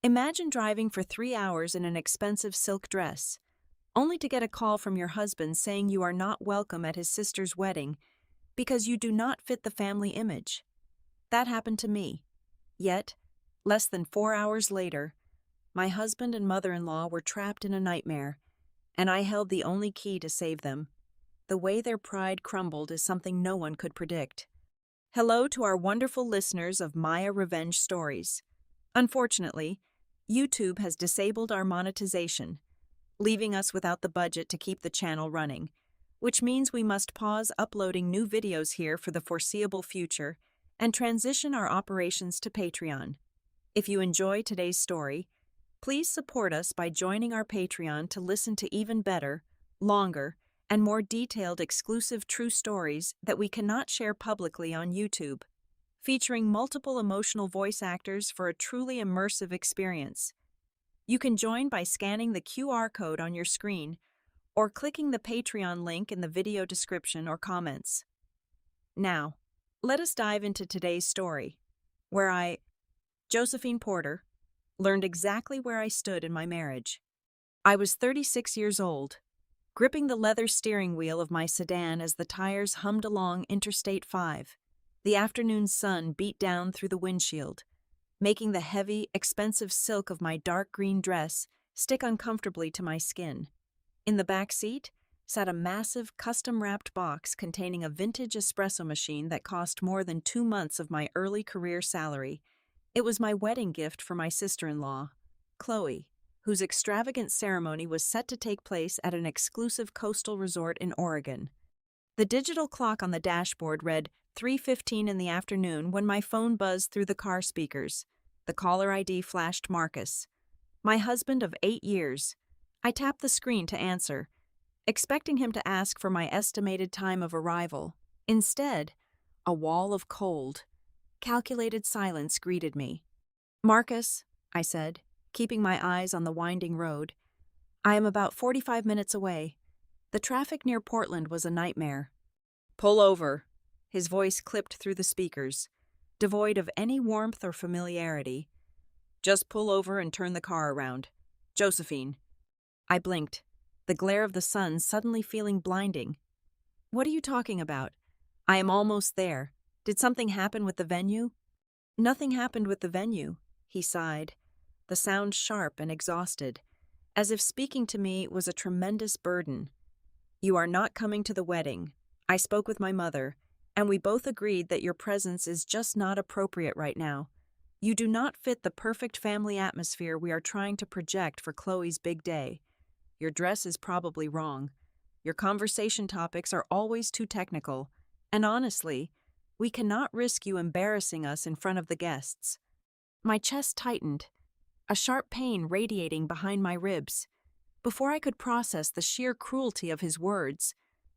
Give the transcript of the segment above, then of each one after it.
Imagine driving for 3 hours in an expensive silk dress, only to get a call from your husband saying you are not welcome at his sister's wedding because you do not fit the family image. That happened to me. Yet, less than 4 hours later, my husband and mother-in-law were trapped in a nightmare, and I held the only key to save them. The way their pride crumbled is something no one could predict. Hello to our wonderful listeners of Maya Revenge Stories. Unfortunately, YouTube has disabled our monetization, leaving us without the budget to keep the channel running, which means we must pause uploading new videos here for the foreseeable future and transition our operations to Patreon. If you enjoy today's story, please support us by joining our Patreon to listen to even better, longer, and more detailed exclusive true stories that we cannot share publicly on YouTube, featuring multiple emotional voice actors for a truly immersive experience. You can join by scanning the QR code on your screen or clicking the Patreon link in the video description or comments. Now, let us dive into today's story, where Josephine Porter, learned exactly where I stood in my marriage. I was 36 years old, gripping the leather steering wheel of my sedan as the tires hummed along Interstate 5. The afternoon sun beat down through the windshield, making the heavy, expensive silk of my dark green dress stick uncomfortably to my skin. In the back seat sat a massive, custom-wrapped box containing a vintage espresso machine that cost more than 2 months of my early career salary. It was my wedding gift for my sister-in-law, Chloe, whose extravagant ceremony was set to take place at an exclusive coastal resort in Oregon. The digital clock on the dashboard read 3:15 in the afternoon when my phone buzzed through the car speakers. The caller ID flashed Marcus, my husband of 8 years. I tapped the screen to answer, expecting him to ask for my estimated time of arrival. Instead, a wall of cold, calculated silence greeted me. "Marcus," I said, keeping my eyes on the winding road, "I am about 45 minutes away. The traffic near Portland was a nightmare." "Pull over." His voice clipped through the speakers, devoid of any warmth or familiarity. "Just pull over and turn the car around. Josephine." I blinked, the glare of the sun suddenly feeling blinding. "What are you talking about? I am almost there. Did something happen with the venue?" "Nothing happened with the venue," he sighed, the sound sharp and exhausted, as if speaking to me was a tremendous burden. "You are not coming to the wedding. I spoke with my mother, and we both agreed that your presence is just not appropriate right now. You do not fit the perfect family atmosphere we are trying to project for Chloe's big day. Your dress is probably wrong. Your conversation topics are always too technical, and honestly, we cannot risk you embarrassing us in front of the guests." My chest tightened, a sharp pain radiating behind my ribs. Before I could process the sheer cruelty of his words,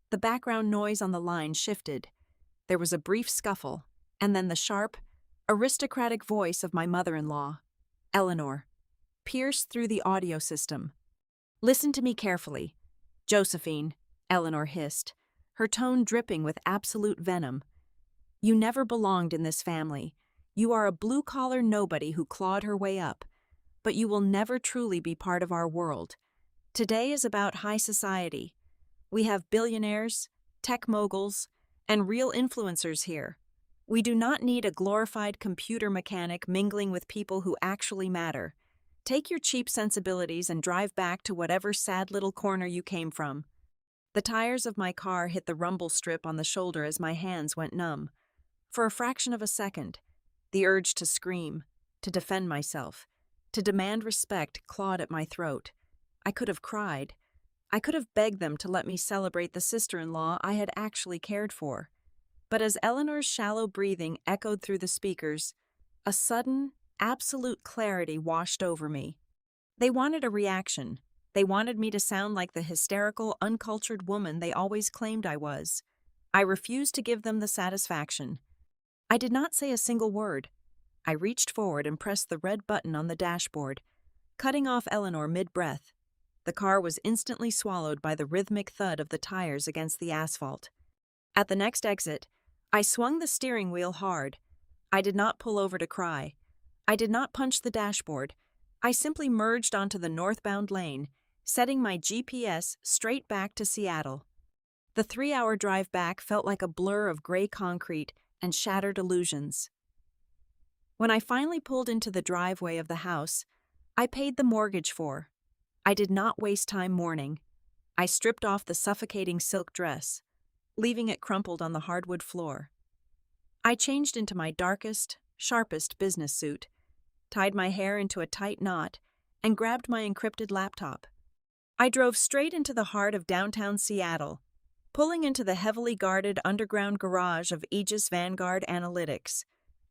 the background noise on the line shifted. There was a brief scuffle, and then the sharp, aristocratic voice of my mother-in-law, Eleanor, pierced through the audio system. "Listen to me carefully, Josephine," Eleanor hissed, her tone dripping with absolute venom. "You never belonged in this family. You are a blue-collar nobody who clawed her way up, but you will never truly be part of our world. Today is about high society. We have billionaires, tech moguls, and real influencers here. We do not need a glorified computer mechanic mingling with people who actually matter. Take your cheap sensibilities and drive back to whatever sad little corner you came from." The tires of my car hit the rumble strip on the shoulder as my hands went numb. For a fraction of a second, the urge to scream, to defend myself, to demand respect clawed at my throat. I could have cried. I could have begged them to let me celebrate the sister-in-law I had actually cared for. But as Eleanor's shallow breathing echoed through the speakers, a sudden, absolute clarity washed over me. They wanted a reaction. They wanted me to sound like the hysterical, uncultured woman they always claimed I was. I refused to give them the satisfaction. I did not say a single word. I reached forward and pressed the red button on the dashboard, cutting off Eleanor mid-breath. The car was instantly swallowed by the rhythmic thud of the tires against the asphalt. At the next exit, I swung the steering wheel hard. I did not pull over to cry. I did not punch the dashboard. I simply merged onto the northbound lane, setting my GPS straight back to Seattle. The 3-hour drive back felt like a blur of gray concrete and shattered illusions. When I finally pulled into the driveway of the house I paid the mortgage for, I did not waste time mourning. I stripped off the suffocating silk dress, leaving it crumpled on the hardwood floor. I changed into my darkest, sharpest business suit, tied my hair into a tight knot, and grabbed my encrypted laptop. I drove straight into the heart of downtown Seattle, pulling into the heavily guarded underground garage of Aegis Vanguard Analytics.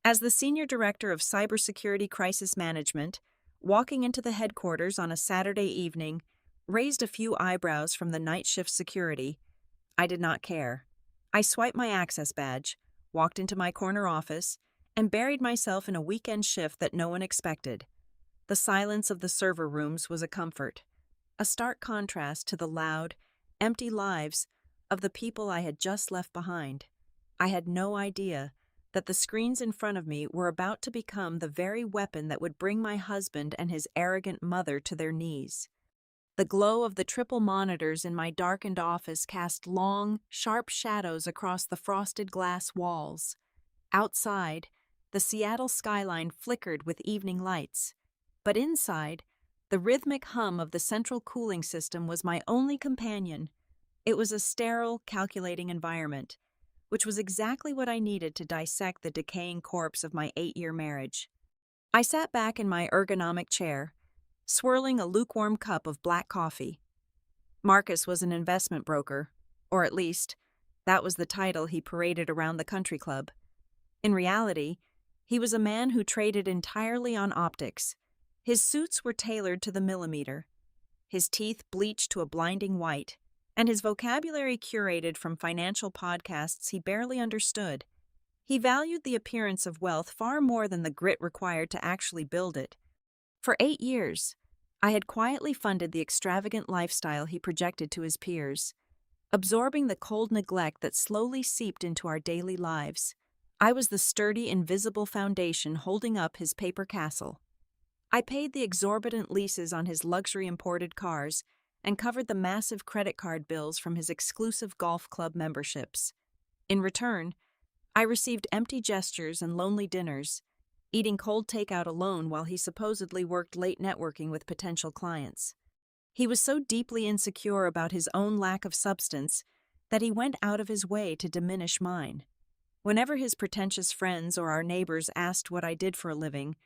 As the Senior Director of Cybersecurity Crisis Management, walking into the headquarters on a Saturday evening raised a few eyebrows from the night shift security. I did not care. I swiped my access badge, walked into my corner office, and buried myself in a weekend shift that no one expected. The silence of the server rooms was a comfort, a stark contrast to the loud, empty lives of the people I had just left behind. I had no idea that the screens in front of me were about to become the very weapon that would bring my husband and his arrogant mother to their knees. The glow of the triple monitors in my darkened office cast long, sharp shadows across the frosted glass walls. Outside, the Seattle skyline flickered with evening lights. But inside, the rhythmic hum of the central cooling system was my only companion. It was a sterile, calculating environment, which was exactly what I needed to dissect the decaying corpse of my 8-year marriage. I sat back in my ergonomic chair, swirling a lukewarm cup of black coffee. Marcus was an investment broker, or at least, that was the title he paraded around the country club. In reality, he was a man who traded entirely on optics. His suits were tailored to the millimeter, his teeth bleached to a blinding white, and his vocabulary curated from financial podcasts he barely understood. He valued the appearance of wealth far more than the grit required to actually build it. For 8 years, I had quietly funded the extravagant lifestyle he projected to his peers, absorbing the cold neglect that slowly seeped into our daily lives. I was the sturdy, invisible foundation holding up his paper castle. I paid the exorbitant leases on his luxury imported cars and covered the massive credit card bills from his exclusive golf club memberships. In return, I received empty gestures and lonely dinners, eating cold takeout alone while he supposedly worked late networking with potential clients. He was so deeply insecure about his own lack of substance that he went out of his way to diminish mine. Whenever his pretentious friends or our neighbors asked what I did for a living,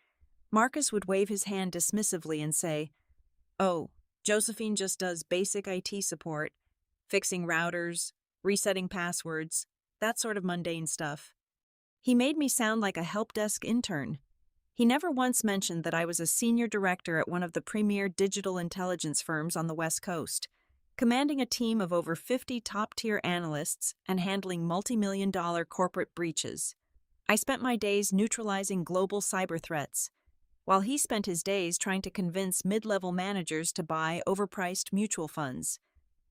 Marcus would wave his hand dismissively and say, "Oh, Josephine just does basic IT support, fixing routers, resetting passwords, that sort of mundane stuff." He made me sound like a help desk intern. He never once mentioned that I was a senior director at one of the premier digital intelligence firms on the West Coast, commanding a team of over 50 top-tier analysts and handling multi-million-dollar corporate breaches. I spent my days neutralizing global cyber threats, while he spent his days trying to convince mid-level managers to buy overpriced mutual funds.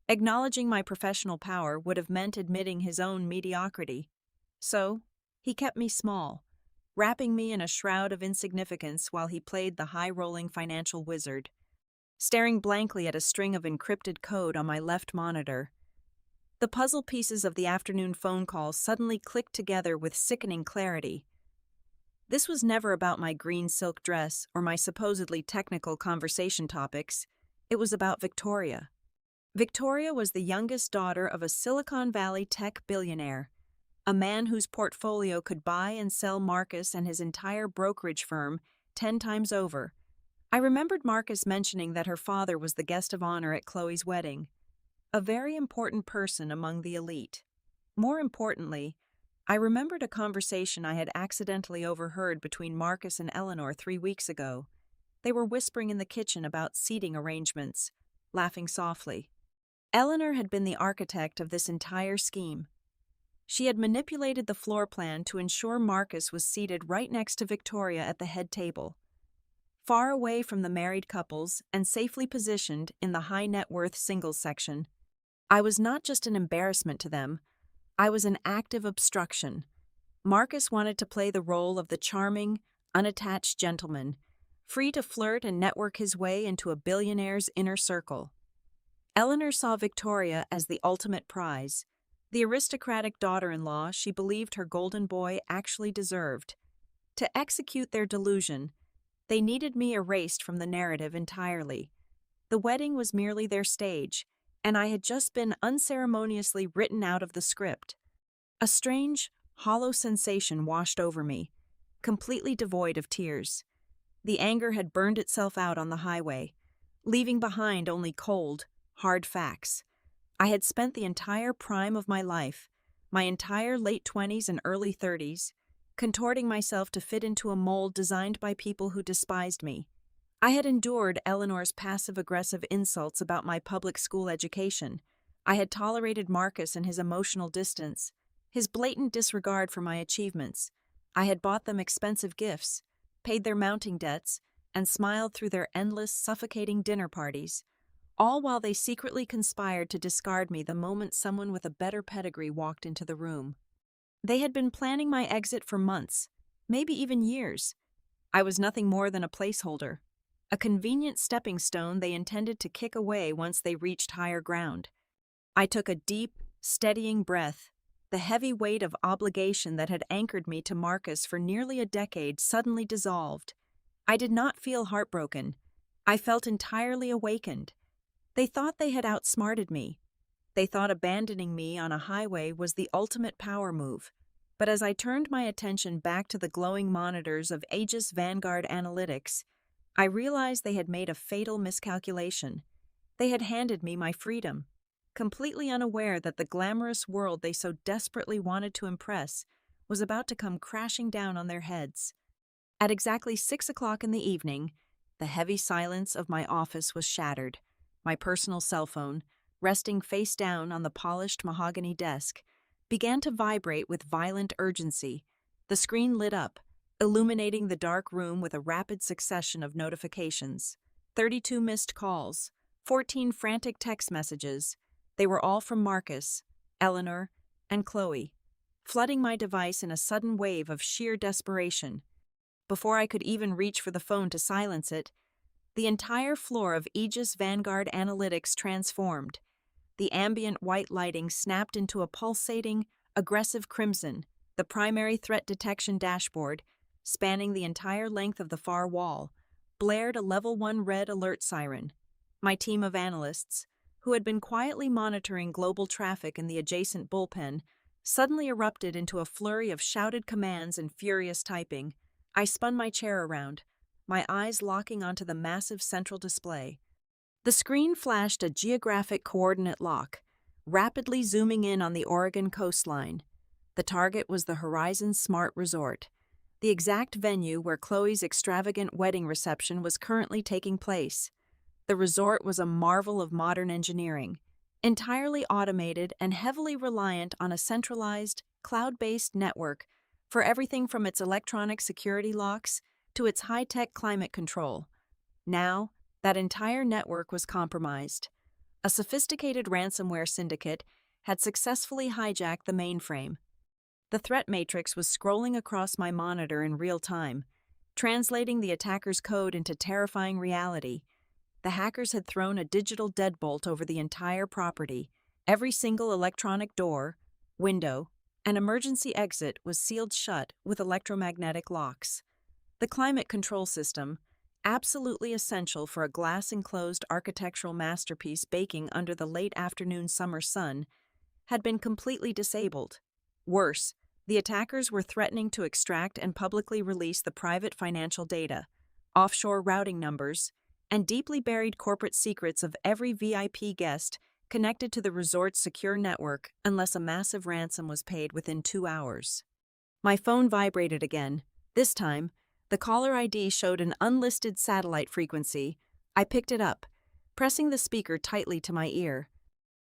Acknowledging my professional power would have meant admitting his own mediocrity. So, he kept me small, wrapping me in a shroud of insignificance while he played the high-rolling financial wizard. Staring blankly at a string of encrypted code on my left monitor, the puzzle pieces of the afternoon phone call suddenly clicked together with sickening clarity. This was never about my green silk dress or my supposedly technical conversation topics. It was about Victoria. Victoria was the youngest daughter of a Silicon Valley tech billionaire, a man whose portfolio could buy and sell Marcus and his entire brokerage firm 10 times over. I remembered Marcus mentioning that her father was the guest of honor at Chloe's wedding, a very important person among the elite. More importantly, I remembered a conversation I had accidentally overheard between Marcus and Eleanor 3 weeks ago. They were whispering in the kitchen about seating arrangements, laughing softly. Eleanor had been the architect of this entire scheme. She had manipulated the floor plan to ensure Marcus was seated right next to Victoria at the head table, far away from the married couples and safely positioned in the high-net-worth singles section. I was not just an embarrassment to them, I was an active obstruction. Marcus wanted to play the role of the charming, unattached gentleman, free to flirt and network his way into a billionaire's inner circle. Eleanor saw Victoria as the ultimate prize, the aristocratic daughter-in-law she believed her golden boy actually deserved. To execute their delusion, they needed me erased from the narrative entirely. The wedding was merely their stage, and I had just been unceremoniously written out of the script. A strange, hollow sensation washed over me, completely devoid of tears. The anger had burned itself out on the highway, leaving behind only cold, hard facts. I had spent the entire prime of my life, my entire late 20s and early 30s, contorting myself to fit into a mold designed by people who despised me. I had endured Eleanor's passive-aggressive insults about my public school education. I had tolerated Marcus and his emotional distance, his blatant disregard for my achievements. I had bought them expensive gifts, paid their mounting debts, and smiled through their endless, suffocating dinner parties, all while they secretly conspired to discard me the moment someone with a better pedigree walked into the room. They had been planning my exit for months, maybe even years. I was nothing more than a placeholder, a convenient stepping stone they intended to kick away once they reached higher ground. I took a deep, steadying breath. The heavy weight of obligation that had anchored me to Marcus for nearly a decade suddenly dissolved. I did not feel heartbroken. I felt entirely awakened. They thought they had outsmarted me. They thought abandoning me on a highway was the ultimate power move. But as I turned my attention back to the glowing monitors of Aegis Vanguard Analytics, I realized they had made a fatal miscalculation. They had handed me my freedom, completely unaware that the glamorous world they so desperately wanted to impress was about to come crashing down on their heads. At exactly 6 o'clock in the evening, the heavy silence of my office was shattered. My personal cell phone, resting face down on the polished mahogany desk, began to vibrate with violent urgency. The screen lit up, illuminating the dark room with a rapid succession of notifications. 32 missed calls, 14 frantic text messages. They were all from Marcus, Eleanor, and Chloe, flooding my device in a sudden wave of sheer desperation. Before I could even reach for the phone to silence it, the entire floor of Aegis Vanguard Analytics transformed. The ambient white lighting snapped into a pulsating, aggressive crimson. The primary threat detection dashboard, spanning the entire length of the far wall, blared a level 1 red alert siren. My team of analysts, who had been quietly monitoring global traffic in the adjacent bullpen, suddenly erupted into a flurry of shouted commands and furious typing. I spun my chair around, my eyes locking onto the massive central display. The screen flashed a geographic coordinate lock, rapidly zooming in on the Oregon coastline. The target was the Horizon Smart Resort, the exact venue where Chloe's extravagant wedding reception was currently taking place. The resort was a marvel of modern engineering, entirely automated and heavily reliant on a centralized, cloud-based network for everything from its electronic security locks to its high-tech climate control. Now, that entire network was compromised. A sophisticated ransomware syndicate had successfully hijacked the mainframe. The threat matrix was scrolling across my monitor in real time, translating the attacker's code into terrifying reality. The hackers had thrown a digital deadbolt over the entire property. Every single electronic door, window, and emergency exit was sealed shut with electromagnetic locks. The climate control system, absolutely essential for a glass-enclosed architectural masterpiece baking under the late afternoon summer sun, had been completely disabled. Worse, the attackers were threatening to extract and publicly release the private financial data, offshore routing numbers, and deeply buried corporate secrets of every VIP guest connected to the resort's secure network unless a massive ransom was paid within 2 hours. My phone vibrated again. This time, the caller ID showed an unlisted satellite frequency. I picked it up, pressing the speaker tightly to my ear.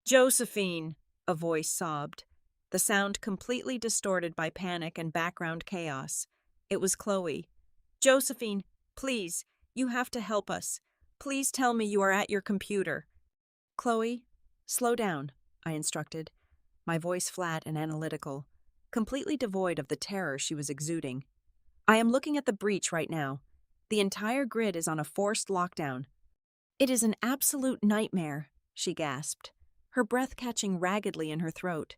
"Josephine," a voice sobbed, the sound completely distorted by panic and background chaos. It was Chloe. "Josephine, please, you have to help us. Please tell me you are at your computer." "Chloe, slow down," I instructed, my voice flat and analytical, completely devoid of the terror she was exuding. "I am looking at the breach right now. The entire grid is on a forced lockdown. It is an absolute nightmare, she gasped, her breath catching raggedly in her throat.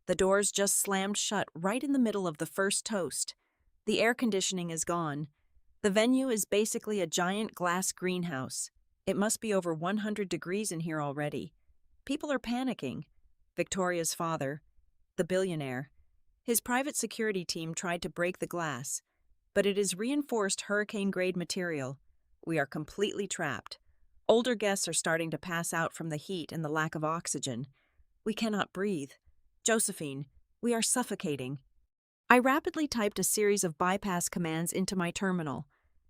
The doors just slammed shut right in the middle of the first toast. The air conditioning is gone. The venue is basically a giant glass greenhouse. It must be over 100 degrees in here already. People are panicking. Victoria's father, the billionaire. His private security team tried to break the glass, but it is reinforced hurricane-grade material. We are completely trapped. Older guests are starting to pass out from the heat and the lack of oxygen. We cannot breathe. Josephine, we are suffocating. I rapidly typed a series of bypass commands into my terminal,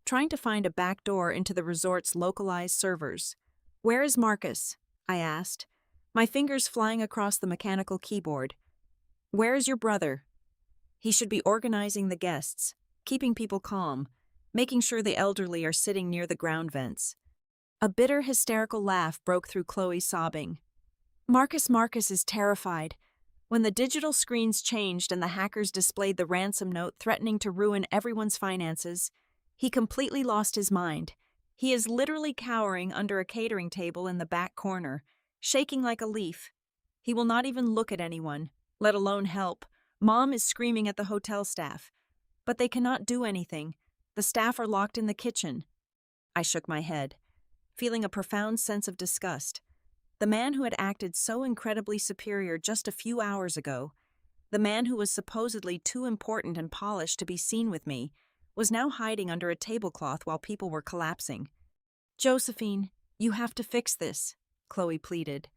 trying to find a back door into the resort's localized servers. "Where is Marcus?" I asked, my fingers flying across the mechanical keyboard. "Where is your brother?" He should be organizing the guests, keeping people calm, making sure the elderly are sitting near the ground vents. A bitter, hysterical laugh broke through Chloe's sobbing. Marcus is terrified. When the digital screens changed and the hackers displayed the ransom note threatening to ruin everyone's finances, he completely lost his mind. He is literally cowering under a catering table in the back corner, shaking like a leaf. He will not even look at anyone, let alone help. Mom is screaming at the hotel staff, but they cannot do anything. The staff are locked in the kitchen. I shook my head, feeling a profound sense of disgust. The man who had acted so incredibly superior just a few hours ago, the man who was supposedly too important and polished to be seen with me, was now hiding under a tablecloth while people were collapsing. "Josephine, you have to fix this," Chloe pleaded,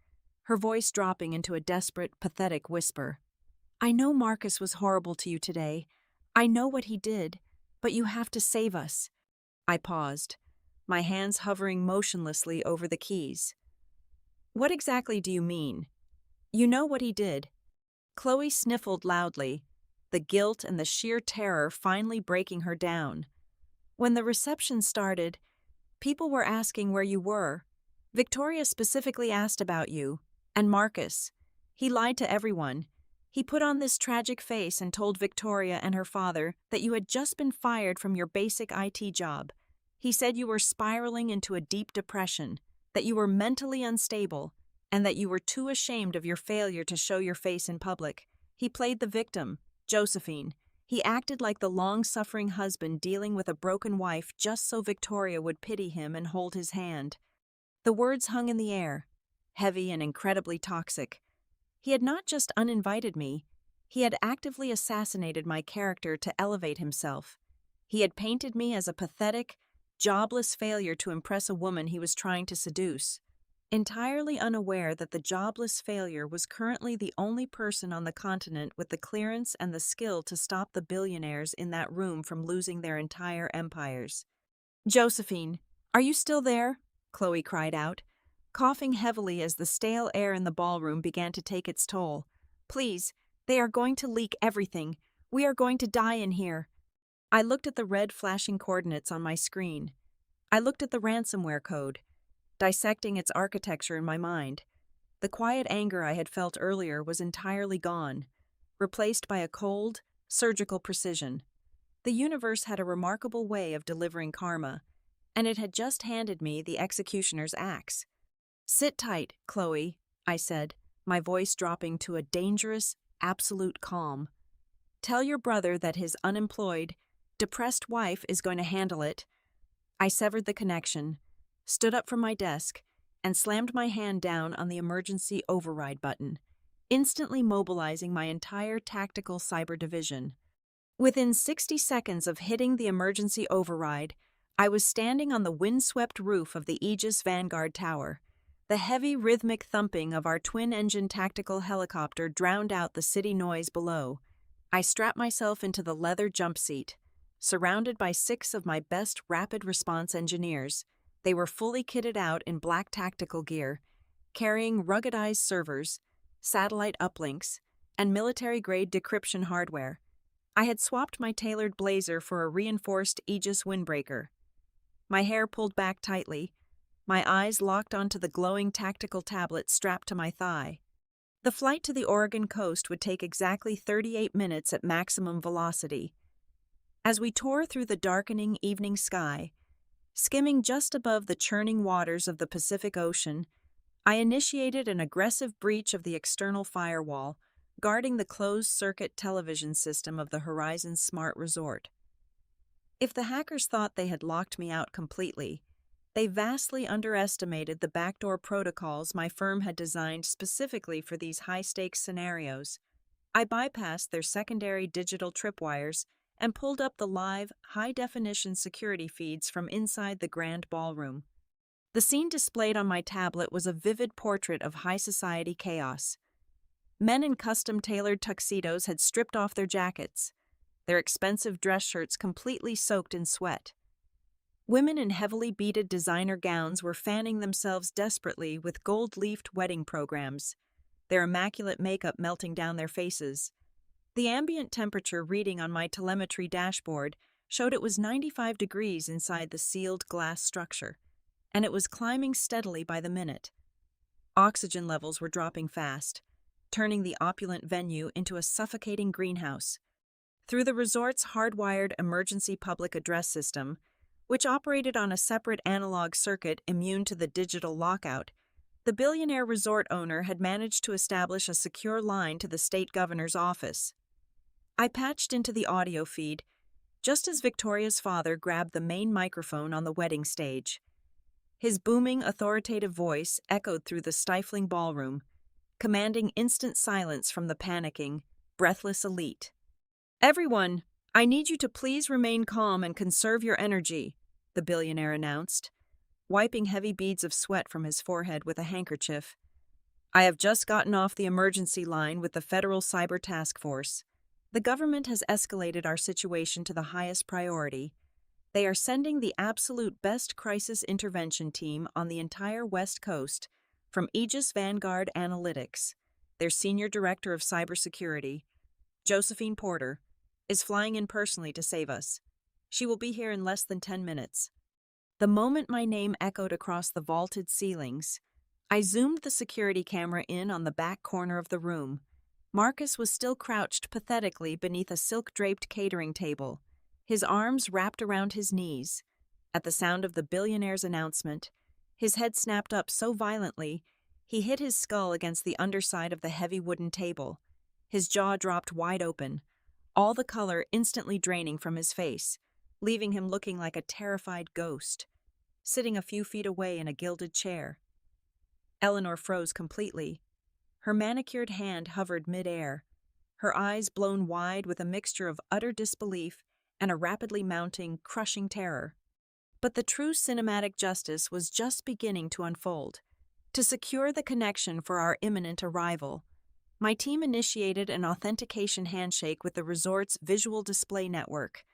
her voice dropping into a desperate, pathetic whisper. "I know Marcus was horrible to you today. I know what he did, but you have to save us." I paused, my hands hovering motionlessly over the keys. "What exactly do you mean? You know what he did." Chloe sniffled loudly, the guilt and the sheer terror finally breaking her down. "When the reception started, people were asking where you were. Victoria specifically asked about you, and Marcus. He lied to everyone. He put on this tragic face and told Victoria and her father that you had just been fired from your basic IT job. He said you were spiraling into a deep depression, that you were mentally unstable, and that you were too ashamed of your failure to show your face in public. He played the victim, Josephine. He acted like the long-suffering husband dealing with a broken wife just so Victoria would pity him and hold his hand." The words hung in the air, heavy and incredibly toxic. He had not just uninvited me, he had actively assassinated my character to elevate himself. He had painted me as a pathetic, jobless failure to impress a woman he was trying to seduce, entirely unaware that the jobless failure was currently the only person on the continent with the clearance and the skill to stop the billionaires in that room from losing their entire empires. "Josephine, are you still there?" Chloe cried out, coughing heavily as the stale air in the ballroom began to take its toll. "Please, they are going to leak everything. We are going to die in here." I looked at the red flashing coordinates on my screen. I looked at the ransomware code, dissecting its architecture in my mind. The quiet anger I had felt earlier was entirely gone, replaced by a cold, surgical precision. The universe had a remarkable way of delivering karma, and it had just handed me the executioner's axe. "Sit tight, Chloe," I said, my voice dropping to a dangerous, absolute calm. "Tell your brother that his unemployed, depressed wife is going to handle it." I severed the connection, stood up from my desk, and slammed my hand down on the emergency override button, instantly mobilizing my entire tactical cyber division. Within 60 seconds of hitting the emergency override, I was standing on the windswept roof of the Aegis Vanguard Tower. The heavy, rhythmic thumping of our twin-engine tactical helicopter drowned out the city noise below. I strapped myself into the leather jump seat, surrounded by 6 of my best rapid response engineers. They were fully kitted out in black tactical gear, carrying ruggedized servers, satellite uplinks, and military-grade decryption hardware. I had swapped my tailored blazer for a reinforced Aegis windbreaker. My hair pulled back tightly, my eyes locked onto the glowing tactical tablet strapped to my thigh. The flight to the Oregon coast would take exactly 38 minutes at maximum velocity. As we tore through the darkening evening sky, skimming just above the churning waters of the Pacific Ocean, I initiated an aggressive breach of the external firewall, guarding the closed-circuit television system of the Horizon Smart Resort. If the hackers thought they had locked me out completely, they vastly underestimated the backdoor protocols my firm had designed specifically for these high-stakes scenarios. I bypassed their secondary digital tripwires and pulled up the live, high-definition security feeds from inside the grand ballroom. The scene displayed on my tablet was a vivid portrait of high society chaos. Men in custom-tailored tuxedos had stripped off their jackets, their expensive dress shirts completely soaked in sweat. Women in heavily beaded designer gowns were fanning themselves desperately with gold-leafed wedding programs, their immaculate makeup melting down their faces. The ambient temperature reading on my telemetry dashboard showed it was 95 degrees inside the sealed glass structure, and it was climbing steadily by the minute. Oxygen levels were dropping fast, turning the opulent venue into a suffocating greenhouse. Through the resort's hardwired emergency public address system, which operated on a separate analog circuit immune to the digital lockout, the billionaire resort owner had managed to establish a secure line to the state governor's office. I patched into the audio feed just as Victoria's father grabbed the main microphone on the wedding stage. His booming, authoritative voice echoed through the stifling ballroom, commanding instant silence from the panicking, breathless elite. "Everyone, I need you to please remain calm and conserve your energy," the billionaire announced, wiping heavy beads of sweat from his forehead with a handkerchief. "I have just gotten off the emergency line with the Federal Cyber Task Force. The government has escalated our situation to the highest priority. They are sending the absolute best crisis intervention team on the entire West Coast from Aegis Vanguard Analytics. Their Senior Director of Cybersecurity, Josephine Porter, is flying in personally to save us. She will be here in less than 10 minutes. The moment my name echoed across the vaulted ceilings, I zoomed the security camera in on the back corner of the room. Marcus was still crouched pathetically beneath a silk-draped catering table, his arms wrapped around his knees. At the sound of the billionaire's announcement, his head snapped up so violently, he hit his skull against the underside of the heavy wooden table. His jaw dropped wide open, all the color instantly draining from his face, leaving him looking like a terrified ghost, sitting a few feet away in a gilded chair. Eleanor froze completely. Her manicured hand hovered mid-air, her eyes blown wide with a mixture of utter disbelief and a rapidly mounting, crushing terror. But the true cinematic justice was just beginning to unfold. To secure the connection for our imminent arrival, my team initiated an authentication handshake with the resort's visual display network,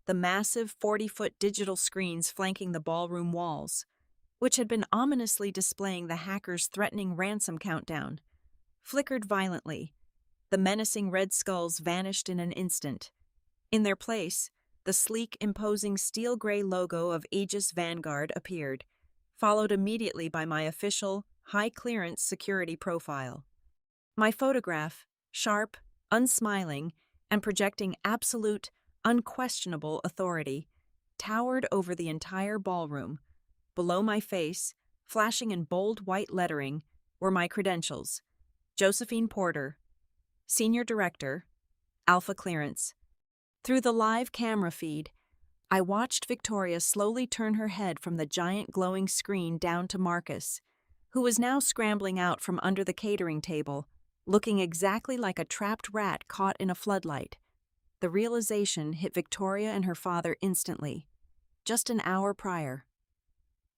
the massive 40-foot digital screens flanking the ballroom walls, which had been ominously displaying the hackers' threatening ransom countdown, flickered violently. The menacing red skulls vanished in an instant. In their place, the sleek, imposing steel-gray logo of Aegis Vanguard appeared, followed immediately by my official, high-clearance security profile. My photograph, sharp, unsmiling, and projecting absolute, unquestionable authority, towered over the entire ballroom. Below my face, flashing in bold white lettering, were my credentials: Josephine Porter, Senior Director, Alpha Clearance. Through the live camera feed, I watched Victoria slowly turn her head from the giant glowing screen down to Marcus, who was now scrambling out from under the catering table, looking exactly like a trapped rat caught in a floodlight. The realization hit Victoria and her father instantly, just an hour prior.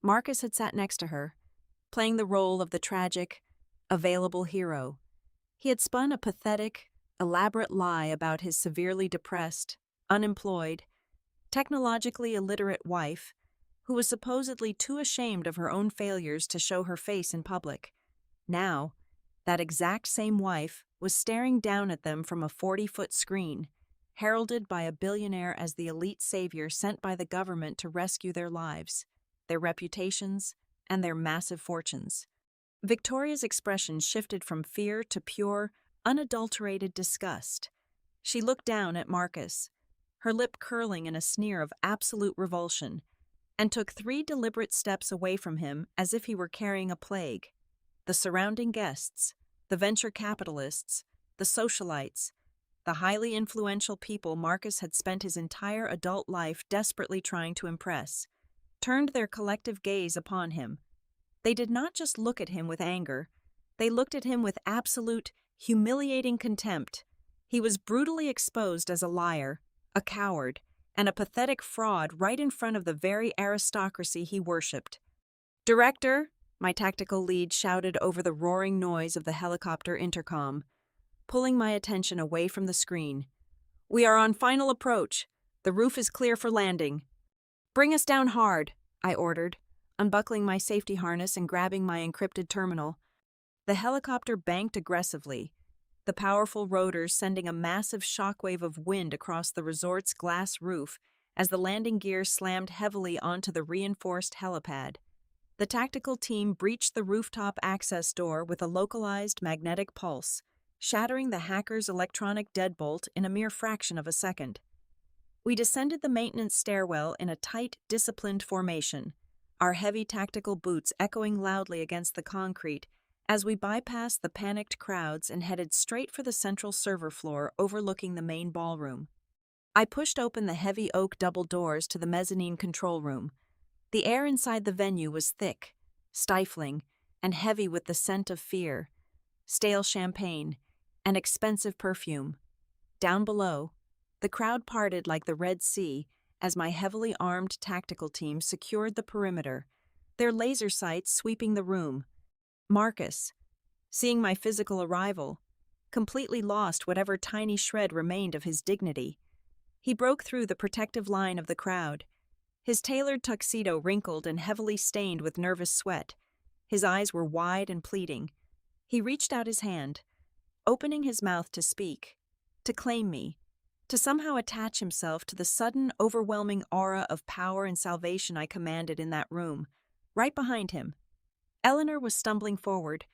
Marcus had sat next to her, playing the role of the tragic, available hero. He had spun a pathetic, elaborate lie about his severely depressed, unemployed, technologically illiterate wife, who was supposedly too ashamed of her own failures to show her face in public. Now, that exact same wife was staring down at them from a 40-foot screen, heralded by a billionaire as the elite savior sent by the government to rescue their lives, their reputations, and their massive fortunes. Victoria's expression shifted from fear to pure, unadulterated disgust. She looked down at Marcus, her lip curling in a sneer of absolute revulsion, and took 3 deliberate steps away from him as if he were carrying a plague. The surrounding guests, the venture capitalists, the socialites, the highly influential people Marcus had spent his entire adult life desperately trying to impress, turned their collective gaze upon him. They did not just look at him with anger, they looked at him with absolute, humiliating contempt. He was brutally exposed as a liar, a coward, and a pathetic fraud right in front of the very aristocracy he worshipped. "Director," my tactical lead shouted over the roaring noise of the helicopter intercom, pulling my attention away from the screen. "We are on final approach. The roof is clear for landing." "Bring us down hard," I ordered, unbuckling my safety harness and grabbing my encrypted terminal. The helicopter banked aggressively, the powerful rotors sending a massive shockwave of wind across the resort's glass roof as the landing gear slammed heavily onto the reinforced helipad. The tactical team breached the rooftop access door with a localized magnetic pulse, shattering the hacker's electronic deadbolt in a mere fraction of a second. We descended the maintenance stairwell in a tight, disciplined formation, our heavy tactical boots echoing loudly against the concrete as we bypassed the panicked crowds and headed straight for the central server floor overlooking the main ballroom. I pushed open the heavy oak double doors to the mezzanine control room. The air inside the venue was thick, stifling, and heavy with the scent of fear, stale champagne, and expensive perfume. Down below, the crowd parted like the Red Sea as my heavily armed tactical team secured the perimeter, their laser sights sweeping the room. Marcus, seeing my physical arrival, completely lost whatever tiny shred remained of his dignity. He broke through the protective line of the crowd, his tailored tuxedo wrinkled and heavily stained with nervous sweat. His eyes were wide and pleading. He reached out his hand, opening his mouth to speak, to claim me, to somehow attach himself to the sudden, overwhelming aura of power and salvation I commanded in that room. Right behind him, Eleanor was stumbling forward,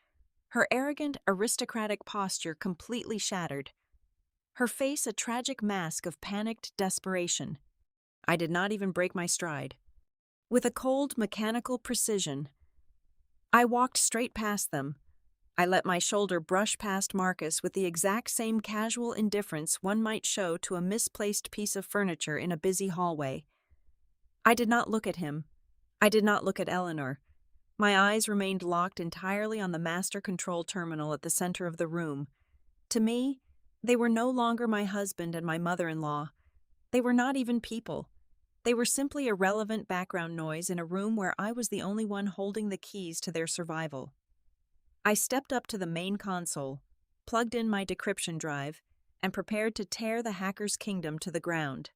her arrogant, aristocratic posture completely shattered, her face a tragic mask of panicked desperation. I did not even break my stride. With a cold, mechanical precision, I walked straight past them. I let my shoulder brush past Marcus with the exact same casual indifference one might show to a misplaced piece of furniture in a busy hallway. I did not look at him. I did not look at Eleanor. My eyes remained locked entirely on the master control terminal at the center of the room. To me, they were no longer my husband and my mother-in-law. They were not even people. They were simply irrelevant background noise in a room where I was the only one holding the keys to their survival. I stepped up to the main console, plugged in my decryption drive, and prepared to tear the hacker's kingdom to the ground.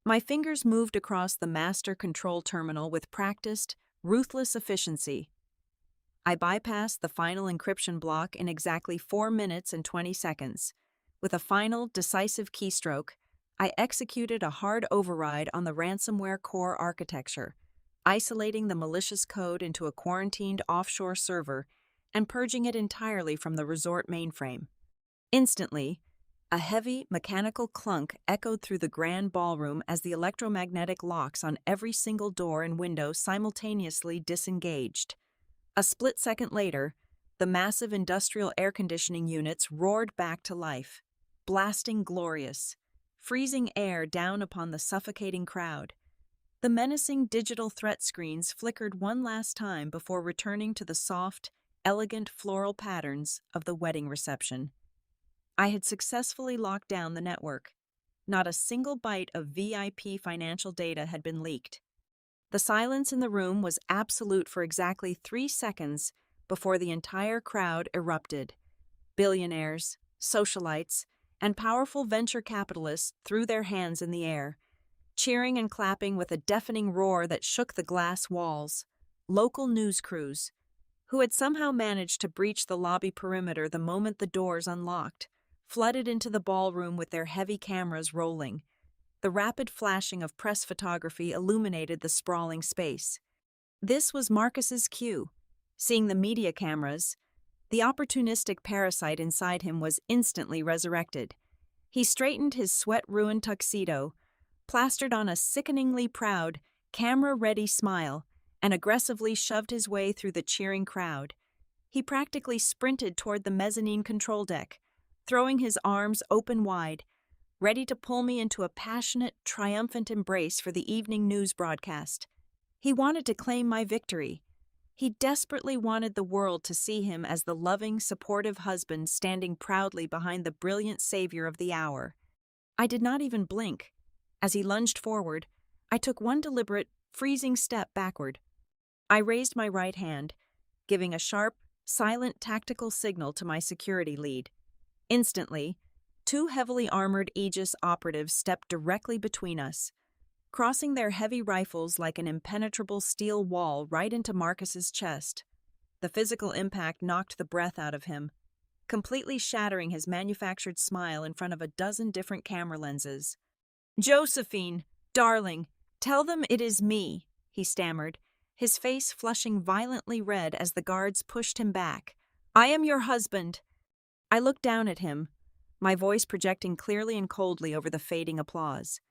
My fingers moved across the master control terminal with practiced, ruthless efficiency. I bypassed the final encryption block in exactly 4 minutes and 20 seconds. With a final, decisive keystroke, I executed a hard override on the ransomware core architecture, isolating the malicious code into a quarantined offshore server and purging it entirely from the resort mainframe. Instantly, a heavy, mechanical clunk echoed through the grand ballroom as the electromagnetic locks on every single door and window simultaneously disengaged. A split second later, the massive industrial air conditioning units roared back to life, blasting glorious, freezing air down upon the suffocating crowd. The menacing digital threat screens flickered one last time before returning to the soft, elegant floral patterns of the wedding reception. I had successfully locked down the network. Not a single byte of VIP financial data had been leaked. The silence in the room was absolute for exactly 3 seconds before the entire crowd erupted. Billionaires, socialites, and powerful venture capitalists threw their hands in the air, cheering and clapping with a deafening roar that shook the glass walls. Local news crews, who had somehow managed to breach the lobby perimeter the moment the doors unlocked, flooded into the ballroom with their heavy cameras rolling. The rapid flashing of press photography illuminated the sprawling space. This was Marcus's cue. Seeing the media cameras, the opportunistic parasite inside him was instantly resurrected. He straightened his sweat-ruined tuxedo, plastered on a sickeningly proud, camera-ready smile, and aggressively shoved his way through the cheering crowd. He practically sprinted toward the mezzanine control deck, throwing his arms open wide, ready to pull me into a passionate, triumphant embrace for the evening news broadcast. He wanted to claim my victory. He desperately wanted the world to see him as the loving, supportive husband standing proudly behind the brilliant savior of the hour. I did not even blink. As he lunged forward, I took one deliberate, freezing step backward. I raised my right hand, giving a sharp, silent tactical signal to my security lead. Instantly, two heavily armored Aegis operatives stepped directly between us, crossing their heavy rifles like an impenetrable steel wall right into Marcus's chest. The physical impact knocked the breath out of him, completely shattering his manufactured smile in front of a dozen different camera lenses. "Josephine, darling, tell them it is me," he stammered, his face flushing violently red as the guards pushed him back. "I am your husband." I looked down at him, my voice projecting clearly and coldly over the fading applause.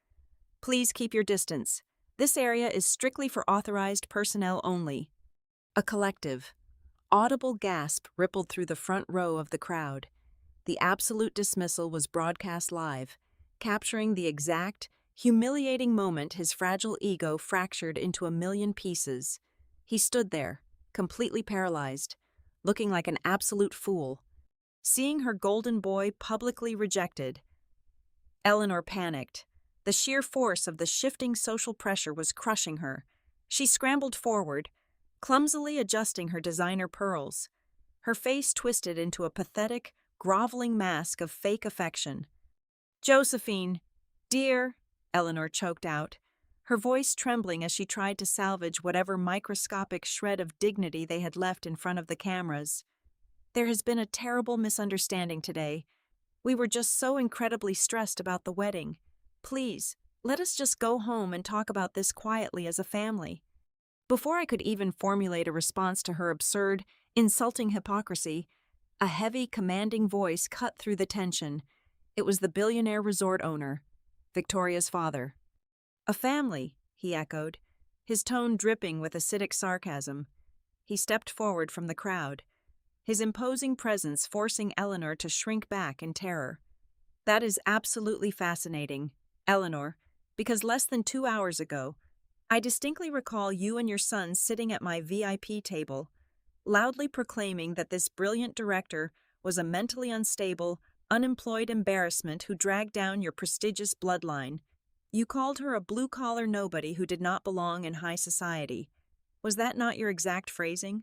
"Please keep your distance. This area is strictly for authorized personnel only." A collective, audible gasp rippled through the front row of the crowd. The absolute dismissal was broadcast live, capturing the exact, humiliating moment his fragile ego fractured into a million pieces. He stood there, completely paralyzed, looking like an absolute fool. Seeing her golden boy publicly rejected, Eleanor panicked. The sheer force of the shifting social pressure was crushing her. She scrambled forward, clumsily adjusting her designer pearls. Her face twisted into a pathetic, groveling mask of fake affection. "Josephine, dear," Eleanor choked out, her voice trembling as she tried to salvage whatever microscopic shred of dignity they had left in front of the cameras. "There has been a terrible misunderstanding today. We were just so incredibly stressed about the wedding. Please, let us just go home and talk about this quietly as a family." Before I could even formulate a response to her absurd, insulting hypocrisy, a heavy, commanding voice cut through the tension. It was the billionaire resort owner, Victoria's father. "A family," he echoed, his tone dripping with acidic sarcasm. He stepped forward from the crowd, his imposing presence forcing Eleanor to shrink back in terror. "That is absolutely fascinating, Eleanor, because less than 2 hours ago, I distinctly recall you and your son sitting at my VIP table, loudly proclaiming that this brilliant director was a mentally unstable, unemployed embarrassment who dragged down your prestigious bloodline. You called her a blue-collar nobody who did not belong in high society. Was that not your exact phrasing?"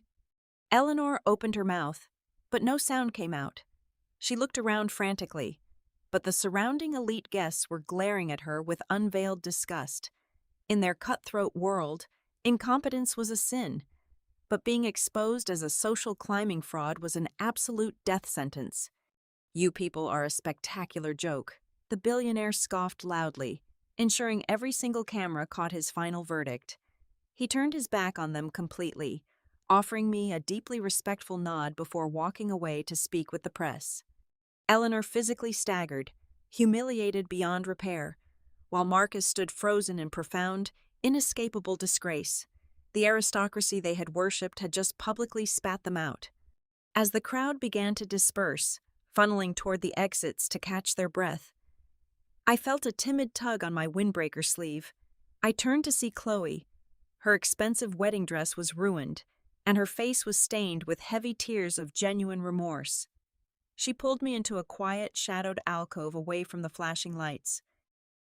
Eleanor opened her mouth, but no sound came out. She looked around frantically, but the surrounding elite guests were glaring at her with unveiled disgust. In their cutthroat world, incompetence was a sin, but being exposed as a social climbing fraud was an absolute death sentence. "You people are a spectacular joke," the billionaire scoffed loudly, ensuring every single camera caught his final verdict. He turned his back on them completely, offering me a deeply respectful nod before walking away to speak with the press. Eleanor physically staggered, humiliated beyond repair, while Marcus stood frozen in profound, inescapable disgrace. The aristocracy they had worshipped had just publicly spat them out. As the crowd began to disperse, funneling toward the exits to catch their breath, I felt a timid tug on my windbreaker sleeve. I turned to see Chloe. Her expensive wedding dress was ruined, and her face was stained with heavy tears of genuine remorse. She pulled me into a quiet, shadowed alcove away from the flashing lights.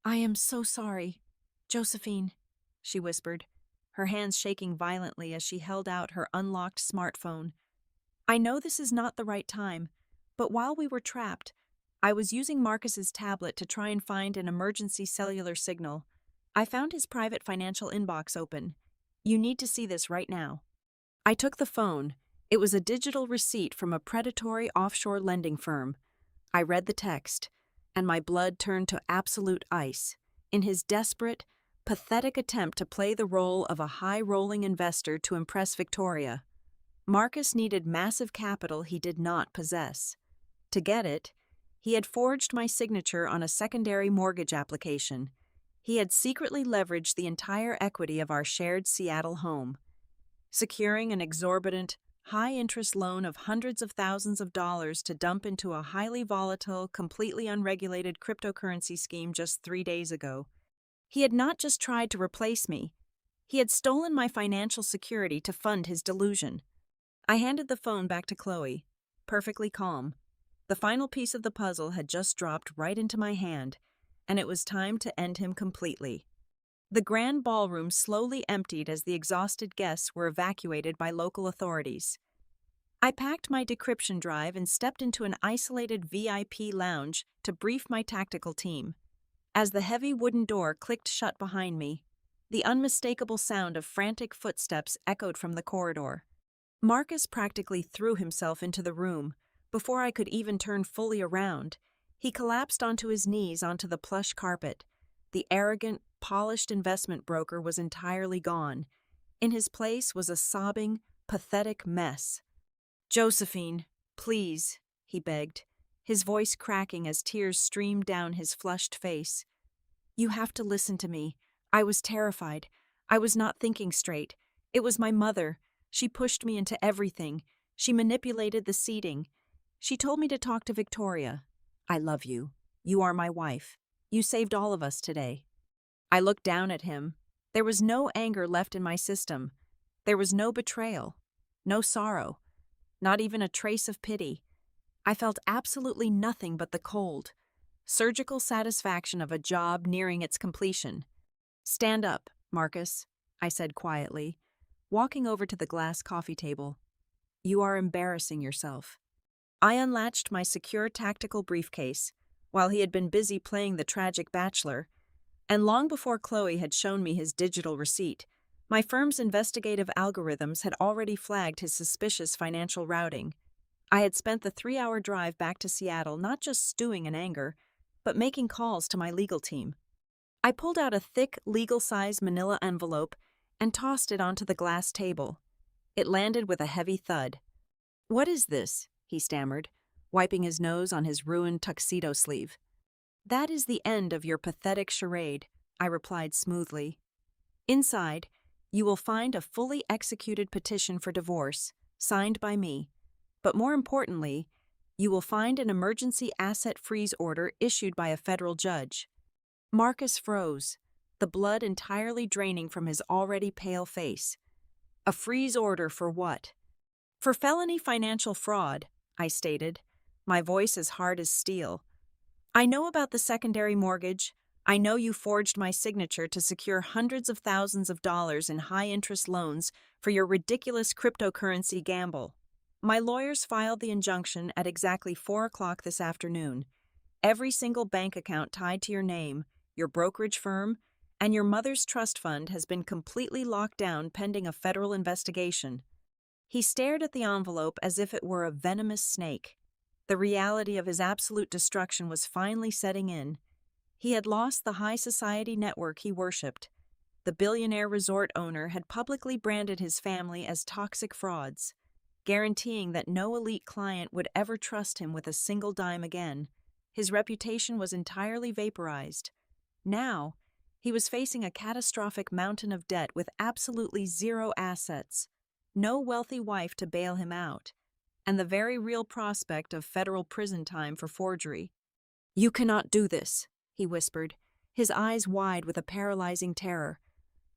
"I am so sorry, Josephine," she whispered, her hands shaking violently as she held out her unlocked smartphone. "I know this is not the right time, but while we were trapped, I was using Marcus's tablet to try and find an emergency cellular signal. I found his private financial inbox open. You need to see this right now." I took the phone. It was a digital receipt from a predatory offshore lending firm. I read the text, and my blood turned to absolute ice. In his desperate, pathetic attempt to play the role of a high-rolling investor to impress Victoria, Marcus needed massive capital he did not possess. To get it, he had forged my signature on a secondary mortgage application. He had secretly leveraged the entire equity of our shared Seattle home, securing an exorbitant, high-interest loan of hundreds of thousands of dollars to dump into a highly volatile, completely unregulated cryptocurrency scheme just 3 days ago. He had not just tried to replace me, he had stolen my financial security to fund his delusion. I handed the phone back to Chloe, perfectly calm. The final piece of the puzzle had just dropped right into my hand, and it was time to end him completely. The grand ballroom slowly emptied as the exhausted guests were evacuated by local authorities. I packed my decryption drive and stepped into an isolated VIP lounge to brief my tactical team. As the heavy wooden door clicked shut behind me, the unmistakable sound of frantic footsteps echoed from the corridor. Marcus practically threw himself into the room. Before I could even turn fully around, he collapsed onto his knees onto the plush carpet. The arrogant, polished investment broker was entirely gone. In his place was a sobbing, pathetic mess. "Josephine, please," he begged, his voice cracking as tears streamed down his flushed face. "You have to listen to me. I was terrified. I was not thinking straight. It was my mother. She pushed me into everything. She manipulated the seating. She told me to talk to Victoria. I love you. You are my wife. You saved all of us today." I looked down at him. There was no anger left in my system. There was no betrayal, no sorrow, not even a trace of pity. I felt absolutely nothing but the cold, surgical satisfaction of a job nearing its completion. "Stand up, Marcus," I said quietly, walking over to the glass coffee table. "You are embarrassing yourself." I unlatched my secure tactical briefcase, while he had been busy playing the tragic bachelor, and long before Chloe had shown me his digital receipt, my firm's investigative algorithms had already flagged his suspicious financial routing. I had spent the 3-hour drive back to Seattle not just stewing in anger, but making calls to my legal team. I pulled out a thick, legal-size manila envelope and tossed it onto the glass table. It landed with a heavy thud. "What is this?" he stammered, wiping his nose on his ruined tuxedo sleeve. "That is the end of your pathetic charade," I replied smoothly. "Inside, you will find a fully executed petition for divorce, signed by me. But more importantly, you will find an emergency asset freeze order issued by a federal judge." Marcus froze, the blood entirely draining from his already pale face. "A freeze order for what?" "For felony financial fraud," I stated, my voice as hard as steel. "I know about the secondary mortgage. I know you forged my signature to secure hundreds of thousands of dollars in high-interest loans for your ridiculous cryptocurrency gamble." My lawyers filed the injunction at exactly 4 o'clock this afternoon. Every single bank account tied to your name, your brokerage firm, and your mother's trust fund has been completely locked down pending a federal investigation. He stared at the envelope as if it were a venomous snake. The reality of his absolute destruction was finally setting in. He had lost the high society network he worshipped. The billionaire resort owner had publicly branded his family as toxic frauds, guaranteeing that no elite client would ever trust him with a single dime again. His reputation was entirely vaporized. Now, he was facing a catastrophic mountain of debt with absolutely zero assets, no wealthy wife to bail him out, and the very real prospect of federal prison time for forgery. "You cannot do this," he whispered, his eyes wide with a paralyzing terror.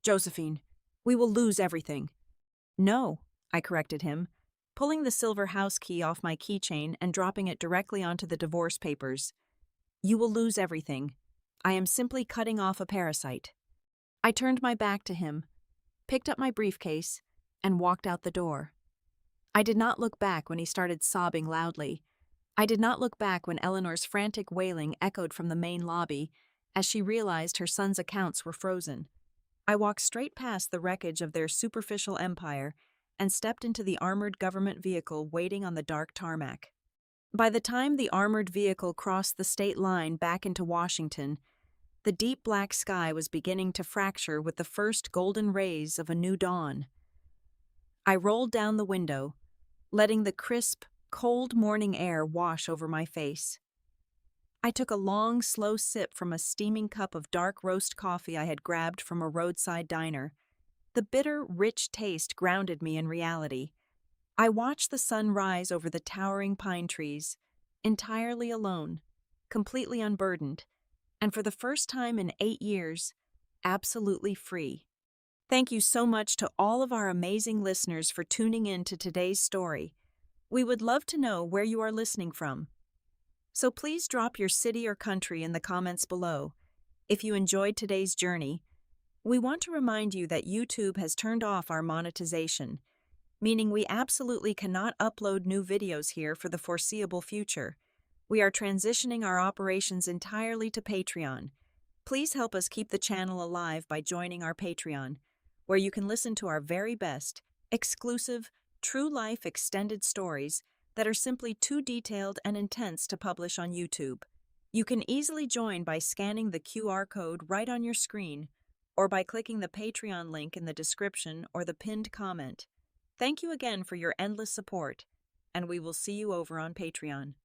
"Josephine, we will lose everything." "No," I corrected him, pulling the silver house key off my keychain and dropping it directly onto the divorce papers. "You will lose everything. I am simply cutting off a parasite." I turned my back to him, picked up my briefcase, and walked out the door. I did not look back when he started sobbing loudly. I did not look back when Eleanor's frantic wailing echoed from the main lobby as she realized her son's accounts were frozen. I walked straight past the wreckage of their superficial empire and stepped into the armored government vehicle waiting on the dark tarmac. By the time the armored vehicle crossed the state line back into Washington, the deep black sky was beginning to fracture with the first golden rays of a new dawn. I rolled down the window, letting the crisp, cold morning air wash over my face. I took a long, slow sip from a steaming cup of dark roast coffee I had grabbed from a roadside diner. The bitter, rich taste grounded me in reality. I watched the sun rise over the towering pine trees, entirely alone, completely unburdened, and for the first time in 8 years, absolutely free. Thank you so much to all of our amazing listeners for tuning in to today's story. We would love to know where you are listening from. So please drop your city or country in the comments below. If you enjoyed today's journey, we want to remind you that YouTube has turned off our monetization, meaning we absolutely cannot upload new videos here for the foreseeable future. We are transitioning our operations entirely to Patreon. Please help us keep the channel alive by joining our Patreon, where you can listen to our very best, exclusive, true-life extended stories that are simply too detailed and intense to publish on YouTube. You can easily join by scanning the QR code right on your screen or by clicking the Patreon link in the description or the pinned comment. Thank you again for your endless support, and we will see you over on Patreon.